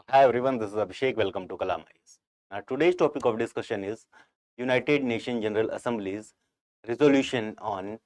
Hi everyone, this is Abhishek. Welcome to Kalam Eyes. Today's topic of discussion is United Nations General Assembly's resolution on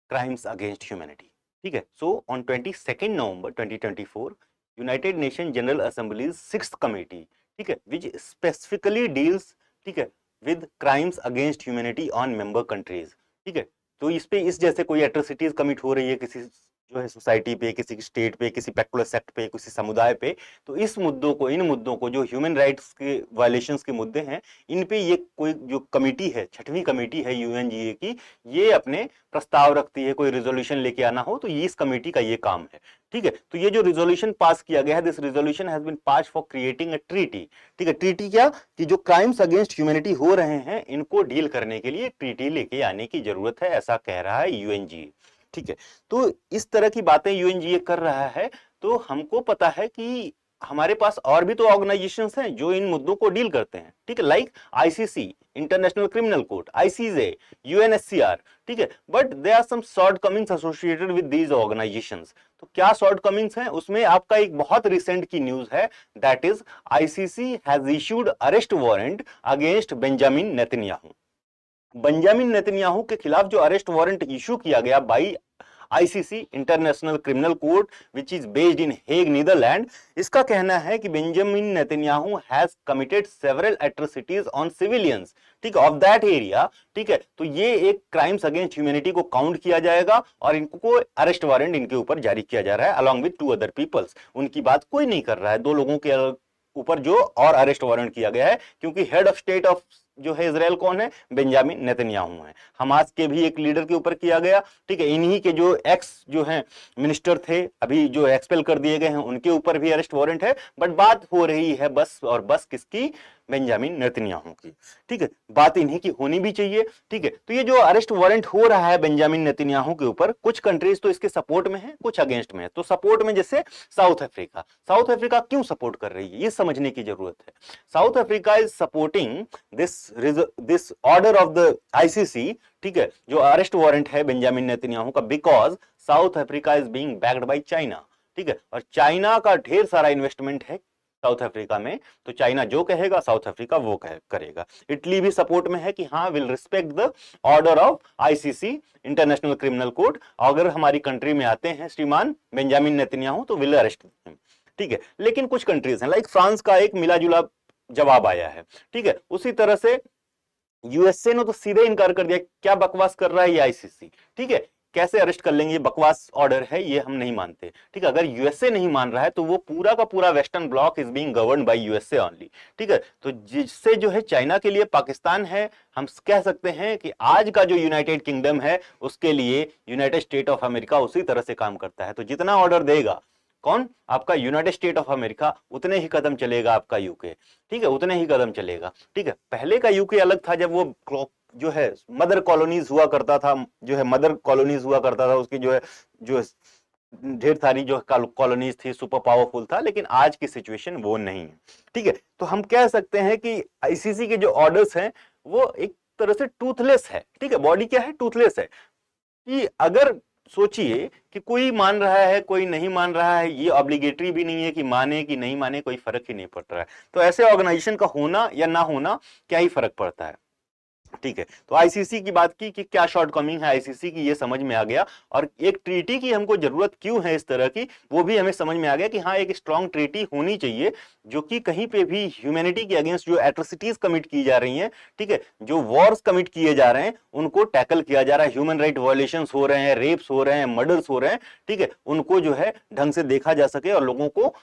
crimes against humanity. ठीक है. So on 22nd November 2024, United Nations General Assembly's sixth committee, ठीक है, which specifically deals, ठीक है, with crimes against humanity on member countries. ठीक है. तो इस पे इस जैसे कोई एट्रोसिटीज कमिट हो रही है किसी जो है सोसाइटी पे, किसी स्टेट पे, किसी पर्टिकुलर सेक्ट पे, किसी समुदाय पे, तो इस मुद्दों को, इन मुद्दों को, जो ह्यूमन राइट्स के वायलेशंस के मुद्दे हैं, इन पे ये कोई जो कमेटी है, छठवीं कमेटी है यूएनजीए की, ये अपने प्रस्ताव रखती है, कोई रिजोल्यूशन लेके आना हो तो ये इस कमेटी का ये काम है. ठीक है. तो ये जो रिजोल्यूशन पास किया गया है, this resolution has been pass for creating a treaty. ठीक है. ट्रीटी क्या कि जो क्राइम्स अगेंस्ट ह्यूमैनिटी हो रहे हैं इनको डील करने के लिए ट्रीटी लेके आने की जरूरत है, ऐसा कह रहा है यूएनजीए. ठीक है. तो इस तरह की बातें यूएनजीए कर रहा है, तो हमको पता है कि हमारे पास और भी तो ऑर्गेनाइजेशंस हैं जो इन मुद्दों को डील करते हैं. ठीक है. Like ICC, international criminal court, ICJ, UNHCR. ठीक है. But there are some shortcomings associated with these organisations. तो क्या शॉर्टकमिंग्स हैं उसमें? आपका एक बहुत रिसेंट की न्यूज है, that is ICC has issued arrest warrant against Benjamin Netanyahu. Benjamin Netanyahu के खिलाफ जो अरेस्ट वारंट इशू किया गया by ICC, international criminal court, which is based in Hague, Netherlands, इसका कहना है कि Benjamin Netanyahu has committed several atrocities on civilians. ठीक है, ऑफ दैट एरिया. ठीक है. तो ये एक क्राइम्स अगेंस्ट ह्यूमैनिटी को काउंट किया जाएगा और इनको अरेस्ट वारंट इनके ऊपर जारी किया जा रहा है अलॉन्ग विद 2 अदर पीपल्स. उनकी बात कोई नहीं कर रहा है, 2 लोगों के ऊपर जो और अरेस्ट वारंट किया गया है, क्योंकि हेड ऑफ स्टेट ऑफ जो है इजराइल कौन है? बेंजामिन नेतन्याहू है. हमास के भी एक लीडर के ऊपर किया गया. ठीक है. इन्हीं के जो एक्स जो हैं मिनिस्टर थे, अभी जो एक्सपेल कर दिए गए हैं, उनके ऊपर भी अरेस्ट वारंट है. बट बात हो रही है बस और बस किसकी? बेंजामिन नेतन्याहू की. ठीक है. बात इन्हीं की होनी भी चाहिए. ठीक है. तो ये जो अरेस्ट वारंट हो रहा है बेंजामिन नेतन्याहू के ऊपर, कुछ कंट्रीज तो इसके सपोर्ट में है, कुछ अगेंस्ट में है. तो सपोर्ट में जैसे साउथ अफ्रीका. साउथ अफ्रीका क्यों सपोर्ट कर रही है ये समझने की जरूरत है. South Africa is supporting this order of the ICC. ठीक है. जो अरेस्ट वारंट है बेंजामिन नेतन्याहू का, because south Africa is being backed by China. ठीक है. और चाइना का ढेर सारा इन्वेस्टमेंट है साउथ अफ्रीका में. तो चाइना जो कहेगा साउथ अफ्रीका वो करेगा. इटली भी सपोर्ट में है कि हाँ, will respect the order of ICC, international criminal court. अगर हमारी कंट्री में आते हैं श्रीमान बेंजामिन नेतन्याहू तो विल अरेस्ट हिम. ठीक है. लेकिन कुछ कंट्रीज हैं, लाइक फ्रांस का एक मिला जुला जवाब आया है. ठीक है. उसी तरह से यूएसए ने तो सीधे इनकार कर दिया, क्या बकवास कर रहा है ये आईसीसी. ठीक है. कैसे अरेस्ट कर लेंगे, ये बकवास ऑर्डर है, ये हम नहीं मानते. ठीक है. अगर यूएसए नहीं मान रहा है तो वो पूरा का पूरा western block is being governed by USA only. ठीक है. तो जिससे जो है चाइना के लिए पाकिस्तान है, हम कह सकते हैं कि आज का जो यूनाइटेड किंगडम है उसके लिए यूनाइटेड स्टेट ऑफ अमेरिका उसी तरह से काम करता है. तो जितना ऑर्डर देगा कौन? आपका यूनाइटेड स्टेट ऑफ अमेरिका, उतने ही कदम चलेगा आपका यूके. ठीक है. उतने ही कदम चलेगा. ठीक है. पहले का यूके अलग था, जब वो जो है मदर कॉलोनीज हुआ करता था, जो है मदर कॉलोनीज हुआ करता था, उसकी जो ढेर सारी जो कॉलोनीज थी, सुपर पावरफुल था. लेकिन आज की सिचुएशन वो नहीं है. ठीक है. तो हम कह सकते हैं कि आईसीसी के जो ऑर्डर्स हैं वो एक तरह से टूथलेस है. ठीक है. बॉडी क्या है? टूथलेस है. कि अगर सोचिए कि कोई मान रहा है, कोई नहीं मान रहा है, ये ऑब्लिगेटरी भी नहीं है कि माने कि नहीं माने, कोई फर्क ही नहीं पड़ रहा है. तो ऐसे ऑर्गेनाइजेशन का होना या ना होना क्या ही फर्क पड़ता है. ठीक है. तो आईसीसी की बात की कि क्या शॉर्टकमिंग है आईसीसी की, ये समझ में आ गया. और एक ट्रीटी की हमको जरूरत क्यों है इस तरह की, वो भी हमें समझ में आ गया कि हाँ, एक स्ट्रांग ट्रीटी होनी चाहिए जो कि कहीं पे भी ह्यूमैनिटी के अगेंस्ट जो एट्रोसिटीज कमिट की जा रही हैं, ठीक है, जो वॉर्स कमिट किए जा रहे हैं, उनको टैकल किया जा रहा है. ह्यूमन राइट वायलेशंस हो रहे हैं, रेप्स हो रहे हैं, मर्डर्स हो रहे हैं. ठीक है. उनको जो है ढंग से देखा जा सके और लोगों को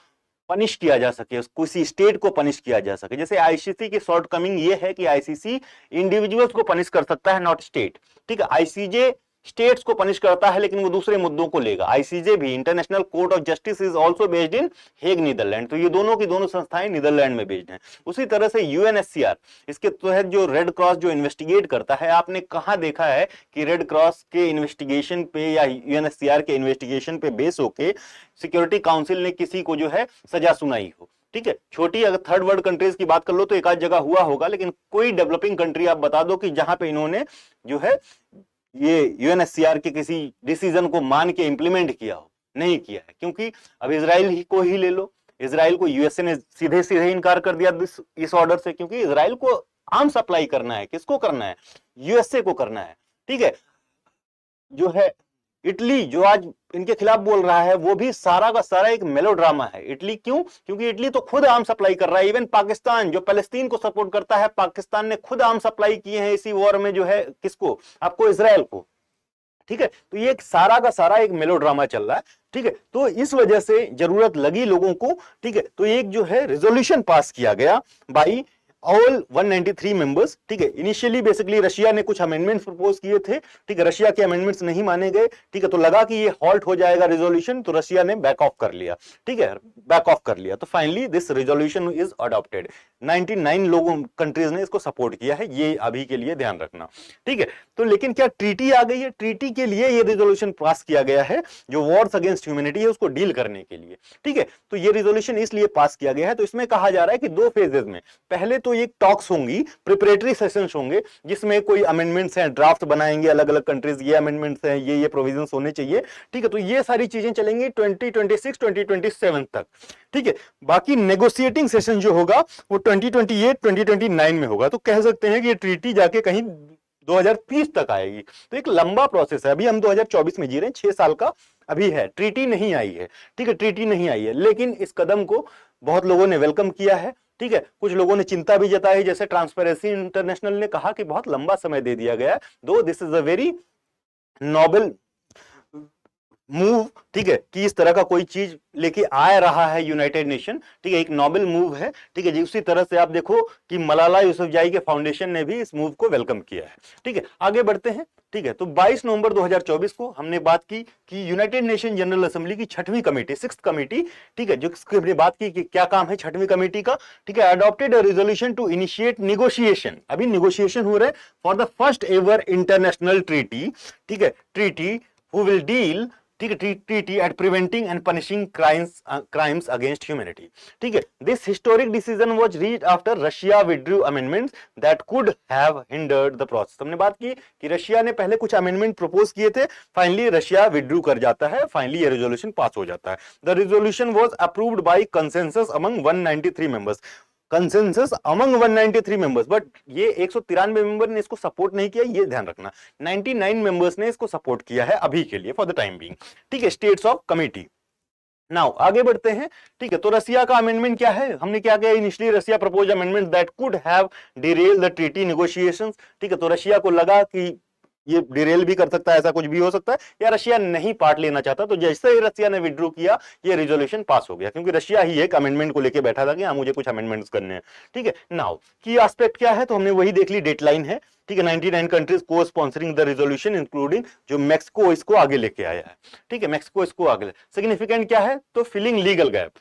पनिश किया जा सके, किसी स्टेट को पनिश किया जा सके. जैसे आईसीसी की शॉर्टकमिंग ये है कि आईसीसी इंडिविजुअल्स को पनिश कर सकता है, नॉट स्टेट. ठीक है. आईसीजे स्टेट्स को पनिश करता है लेकिन वो दूसरे मुद्दों को लेगा. आईसीजे भी, international court of justice, is also based in Hague, Netherlands. तो ये दोनों की दोनों संस्थाएं नीदरलैंड में बेस्ड हैं. उसी तरह से यूएनएचसीआर, इसके तहत जो रेड क्रॉस जो इन्वेस्टिगेट करता है, आपने कहां देखा है कि रेड क्रॉस के इन्वेस्टिगेशन पे या यूएनएचसीआर के इन्वेस्टिगेशन पे बेस होके सिक्योरिटी काउंसिल ने किसी को जो है सजा सुनाई हो. ठीक है. छोटी अगर थर्ड वर्ल्ड कंट्रीज की बात कर लो तो एक आध जगह हुआ होगा, लेकिन कोई डेवलपिंग कंट्री आप बता दो कि जहां पे इन्होंने जो है ये यूएनएचसीआर के किसी डिसीजन को मान के इंप्लीमेंट किया हो? नहीं किया है. क्योंकि अब इजराइल ही को ही ले लो. इजराइल को यूएसए ने सीधे सीधे इनकार कर दिया इस ऑर्डर से, क्योंकि इजराइल को आर्म सप्लाई करना है, किसको करना है, यूएसए को करना है। ठीक है, जो है इटली जो आज इनके खिलाफ बोल रहा है, वो भी सारा का सारा एक मेलोड्रामा है। इटली क्यों? क्योंकि इटली तो खुद आर्म सप्लाई कर रहा है। इवन पाकिस्तान जो पैलेस्तीन को सपोर्ट करता है, पाकिस्तान ने खुद आर्म सप्लाई किए हैं इसी वॉर में, जो है किसको, आपको इजराइल को। ठीक है, तो ये एक सारा का सारा एक मेलोड्रामा चल रहा है। ठीक है, तो इस वजह से जरूरत लगी लोगों को। ठीक है, तो एक जो है रेजोल्यूशन पास किया गया बाई ऑल 193 मेंबर्स। ठीक है, इनिशियली बेसिकली रशिया ने कुछ अमेंडमेंट्स प्रपोज किए थे। ठीक है, रशिया के अमेंडमेंट्स नहीं माने गए। ठीक है, तो लगा कि ये हॉल्ट हो जाएगा रेजोल्यूशन, तो रशिया ने बैक ऑफ कर लिया। ठीक है, बैक ऑफ कर लिया, तो finally this resolution is adopted. 99 लोगों कंट्रीज ने इसको सपोर्ट किया है, ये अभी के लिए ध्यान रखना। ठीक है, तो लेकिन क्या ट्रीटी आ गई है? ट्रीटी के लिए ये रेजोल्यूशन पास किया गया है, जो वॉर्स अगेंस्ट ह्यूमैनिटी है उसको डील करने के लिए। ठीक है, तो ये रेजोल्यूशन इसलिए पास किया गया है। तो इसमें कहा जा रहा है कि 2 फेजेस में, पहले तो ये टॉक्स होंगी, प्रिपरेटरी सेशंस होंगे, जिसमें कोई अमेंडमेंट्स हैं, ड्राफ्ट बनाएंगे अलग अलग कंट्रीज, ये अमेंडमेंट्स हैं, ये प्रोविजंस होने चाहिए। ठीक है, तो ये सारी चीजें चलेंगी 2026 2027 तक। ठीक है, बाकी नेगोशिएटिंग सेशन जो होगा वो 2028 2029 में होगा। तो कह सकते हैं कि ये ट्रीटी जाके कहीं 2030 तक आएगी। तो एक लंबा प्रोसेस है। अभी हम 2024 में जी रहे हैं, 6 साल का अभी है, ट्रीटी नहीं आई है। ठीक है, ट्रीटी नहीं आई है, लेकिन इस कदम को बहुत लोगों ने वेलकम किया है। ठीक है, कुछ लोगों ने चिंता भी जताई, जैसे ट्रांसपेरेंसी इंटरनेशनल ने कहा कि बहुत लंबा समय दे दिया गया है, दो this is a very noble move. ठीक है, कि इस तरह का कोई चीज लेके आ रहा है यूनाइटेड नेशन। ठीक है, एक नोबल मूव है। ठीक है जी, उसी तरह से आप देखो कि मलाला यूसुफजाई के फाउंडेशन ने भी इस मूव को वेलकम किया है। ठीक है, आगे बढ़ते हैं। ठीक है, तो 22 नवंबर 2024 को हमने बात की कि यूनाइटेड नेशन जनरल असेंबली की 6वीं कमेटी, 6th कमेटी, ठीक है, जो हमने बात की कि क्या काम है 6वीं कमेटी का। ठीक है, adopted a resolution to initiate negotiation, अभी निगोशिएशन हो रहे हैं for the first ever international treaty. ठीक है, ट्रीटी हु विल डील, ठीक है, treaty at preventing and punishing crimes against humanity. ठीक है, this historic decision was reached after Russia withdrew amendments that could have hindered the process. हमने बात की कि रशिया ने पहले कुछ अमेंडमेंट प्रपोज किए थे, फाइनली रशिया विथड्रू कर जाता है, फाइनली ये रेजोल्यूशन पास हो जाता है। The resolution was approved by consensus among 193 members, consensus among 193 members, but ये 193 मेंबर ने इसको सपोर्ट नहीं किया, ये ध्यान रखना। 99 मेंबर्स ने इसको सपोर्ट किया है अभी के लिए, फॉर द टाइम बीइंग। ठीक है, स्टेट्स ऑफ कमिटी। नाउ आगे बढ़ते हैं। ठीक है, तो रसिया का अमेंडमेंट क्या है, हमने क्या किया, initially Russia propose amendment that could have derail the treaty negotiations. ठीक है, तो रशिया को लगा कि ये डिरेल भी कर सकता है, ऐसा कुछ भी हो सकता है, या रशिया नहीं पार्ट लेना चाहता। तो जैसे ही रशिया ने विड्रू किया, ये रेजोल्यूशन पास हो गया, क्योंकि रशिया ही एक अमेंडमेंट को लेके बैठा था कि हाँ मुझे कुछ अमेंडमेंट्स करने हैं। ठीक है, नाउ की एस्पेक्ट क्या है, तो हमने वही देख ली, डेडलाइन है। ठीक है, 99 कंट्रीज को स्पॉन्सरिंग द रेजोल्यूशन, इंक्लूडिंग जो मैक्सिको इसको आगे लेके आया है। ठीक है, मैक्सिको इसको आगे, सिग्निफिकेंट क्या है, तो फिलिंग लीगल गैप।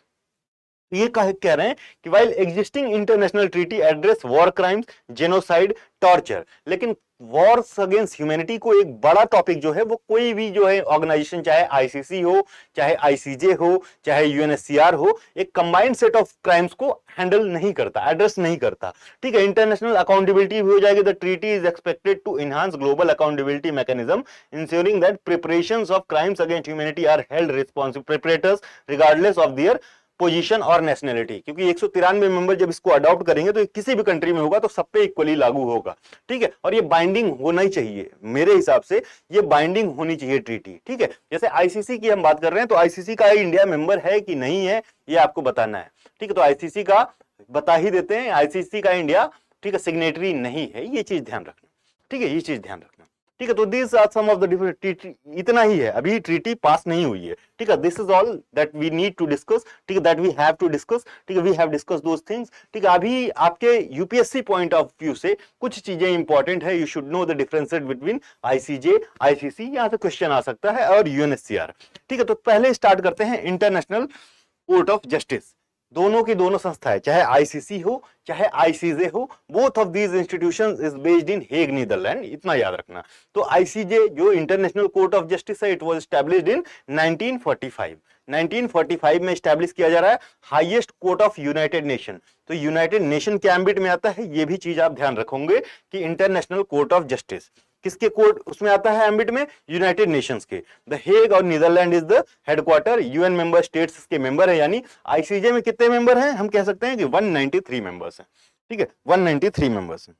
ये कह रहे हैं कि while existing international treaty address war crimes, genocide, torture, लेकिन वॉर्स अगेंस्ट ह्यूमैनिटी को एक बड़ा टॉपिक जो है वो कोई भी जो है ऑर्गेनाइजेशन, चाहे आईसीसी हो, चाहे आईसीजे हो, चाहे यूएनएचसीआर हो, एक कंबाइंड सेट ऑफ क्राइम्स को हैंडल नहीं करता, एड्रेस नहीं करता। ठीक है, इंटरनेशनल अकाउंटेबिलिटी भी हो जाएगी। The treaty is expected to enhance global accountability mechanism, ensuring that preparations of crimes against humanity are held responsible perpetrators regardless of their position और नेशनलिटी। क्योंकि 193 मेंबर जब इसको अडॉप्ट करेंगे तो किसी भी कंट्री में होगा तो सब पे इक्वली लागू होगा। ठीक है, और ये बाइंडिंग होना ही चाहिए, मेरे हिसाब से ये बाइंडिंग होनी चाहिए ट्रीटी। ठीक है, जैसे आईसीसी की हम बात कर रहे हैं, तो आईसीसी का इंडिया मेंबर है कि नहीं है ये आपको बताना है। ठीक है, तो आईसीसी का बता ही देते हैं, आईसीसी का इंडिया, ठीक है, सिग्नेटरी नहीं है, ये चीज ध्यान रखना। ठीक है, ये चीज ध्यान रखना। ठीक है, तो this are some of the different, इतना ही है, अभी ट्रीटी पास नहीं हुई है। ठीक है, this is all that we need to discuss. ठीक है, that we have to discuss. ठीक है, we have discuss those things. ठीक है, अभी आपके यूपीएससी पॉइंट ऑफ व्यू से कुछ चीजें इंपॉर्टेंट है, you should know the differences between ICJ, ICC, यहां से क्वेश्चन आ सकता है, और यूएनएचसीआर। ठीक है, तो पहले स्टार्ट करते हैं इंटरनेशनल कोर्ट ऑफ जस्टिस। दोनों की दोनों संस्थाएं, चाहे आईसीसी हो चाहे आईसीजे हो, both of these institutions is based in Hague, Netherlands, इतना याद रखना। तो आईसीजे जो इंटरनेशनल कोर्ट ऑफ जस्टिस है, इट वाज एस्टैब्लिश्ड इन 1945। 1945 में एस्टैब्लिश किया जा रहा है, highest court of United Nation. तो यूनाइटेड नेशन के एम्बिट में आता है, ये भी चीज आप ध्यान रखोगे कि इंटरनेशनल कोर्ट ऑफ जस्टिस। किसके कोड उसमें आता है एम्बिट में? यूनाइटेड नेशंस के। द हेग और Netherland is the headquarter, UN member states के मेंबर है, यानी आईसीजे में कितने मेंबर हैं? हम कह सकते हैं कि 193 मेंबर्स हैं, ठीक है, 193 मेंबर्स हैं,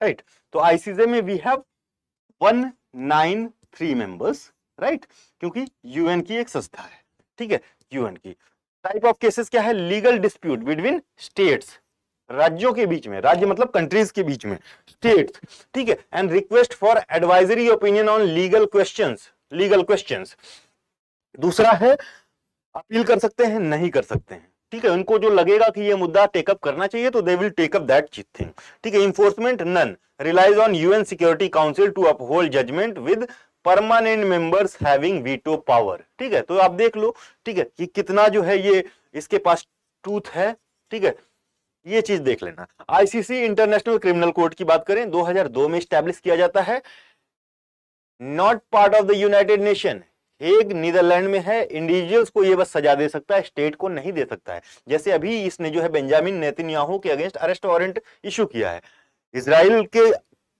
राइट। तो आईसीजे में वी हैव 193 मेंबर्स, राइट, क्योंकि यूएन की एक संस्था है, ठीक है, यूएन की। टाइप ऑफ केसेस क्या है? लीगल डिस्प्यूट बिटवीन स्टेट्स, राज्यों के बीच में, राज्य मतलब कंट्रीज के बीच में, स्टेट्स, ठीक है, and request for advisory opinion on legal questions, legal questions. दूसरा है अपील कर सकते हैं, नहीं कर सकते हैं, ठीक है, उनको जो लगेगा कि ये मुद्दा टेकअप करना चाहिए तो they will take up that thing, ठीक है। Enforcement none, relies on UN security council to uphold judgement with permanent members having veto power, ठीक है। तो आप देख लो, ठीक है, कि कितना जो है ये इसके पास ट्रूथ है, ठीक है, ये चीज देख लेना। आईसीसी इंटरनेशनल क्रिमिनल कोर्ट की बात करें, 2002 में स्टैब्लिश किया जाता है, not part of the United Nation, Hague Netherland में है, इंडिविजुअल्स को ये बस सजा दे सकता है, स्टेट को नहीं दे सकता है। जैसे अभी इसने जो है बेंजामिन नेतन्याहू के अगेंस्ट अरेस्ट वारंट इशू किया है, इजराइल के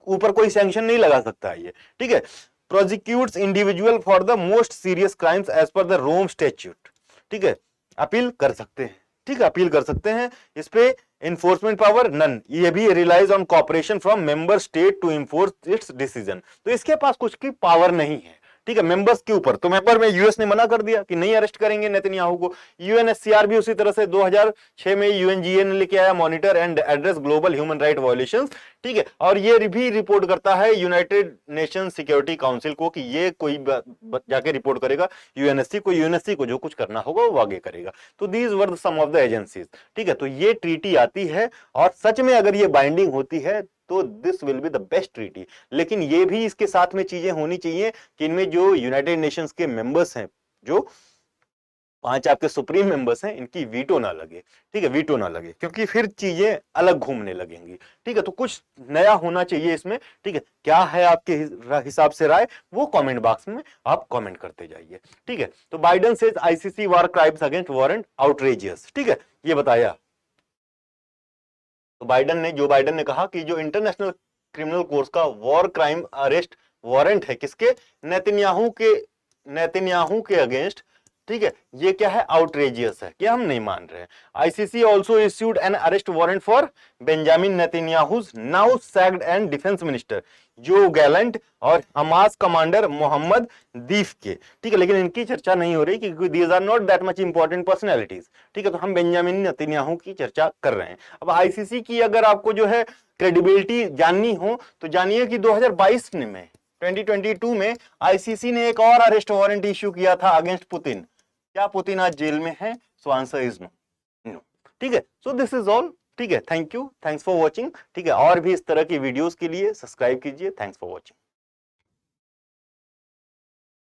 ऊपर कोई सैंक्शन नहीं लगा सकता है ये, ठीक है। Prosecutes individual for the most serious crimes as per the Rome statute, ठीक है, अपील कर सकते हैं, ठीक है, अपील कर सकते हैं इस पे। इन्फोर्समेंट पावर नन, ये भी relies on cooperation from member state to enforce its decision, तो इसके पास कुछ की पावर नहीं है, ठीक है, मेंबर्स के ऊपर। तो मेंबर में यूएस ने मना कर दिया कि नहीं अरेस्ट करेंगे नेतन्याहू को। यूएनएचसीआर भी उसी तरह से 2006 में यूएनजीए ने लेके आया monitor and address global human right violations, ठीक है, और ये भी रिपोर्ट करता है यूनाइटेड नेशन सिक्योरिटी काउंसिल को कि ये कोई जाके रिपोर्ट करेगा यूएनएससी को, यूएनएससी को जो कुछ करना होगा वो आगे करेगा। तो these were some of the agencies, ठीक है। तो ये ट्रीटी आती है और सच में अगर ये बाइंडिंग होती है तो this will be the best treaty. लेकिन ये भी इसके साथ में चीजें होनी चाहिए कि इनमें जो यूनाइटेड नेशंस के मेंबर्स हैं, जो 5 आपके सुप्रीम मेंबर्स हैं, इनकी वीटो ना लगे, ठीक है, वीटो ना लगे, क्योंकि फिर चीजें अलग घूमने लगेंगी, ठीक है। तो कुछ नया होना चाहिए इसमें, ठीक है। क्या है आपके हिसाब से राय, वो कमेंट बॉक्स में आप कमेंट करते जाइए, ठीक है। तो बाइडेन सेज आईसीसी वार क्राइम्स अगेंस्ट वारंट आउटरेजियस, ठीक है, ये बताया। तो जो बाइडेन ने कहा कि जो इंटरनेशनल क्रिमिनल कोर्ट का वॉर क्राइम अरेस्ट वारंट है किसके? नेतन्याहू के अगेंस्ट, ठीक है, ये क्या है? आउटरेजियस है, क्या हम नहीं मान रहे हैं। ICC also issued an arrest warrant for Benjamin Netanyahu's now sacked and defence minister जो गैलेंट और हमास कमांडर मोहम्मद दीफ के, ठीक है, लेकिन इनकी चर्चा नहीं हो रही क्योंकि these are not that much important personalities, ठीक है। तो हम बेंजामिन नेतन्याहू की चर्चा कर रहे हैं। अब आईसीसी की अगर आपको जो है क्रेडिबिलिटी जाननी हो तो जानिए कि 2022 में आईसीसी ने एक और अरेस्ट वारंट इश्यू किया था अगेंस्ट पुतिन। क्या पुतिन आज जेल में है? So answer is no, no, ठीक है। सो दिस इज ऑल, ठीक है। Thank you, thanks for watching, ठीक है। और भी इस तरह की वीडियोस के लिए सब्सक्राइब कीजिए। Thanks for watching.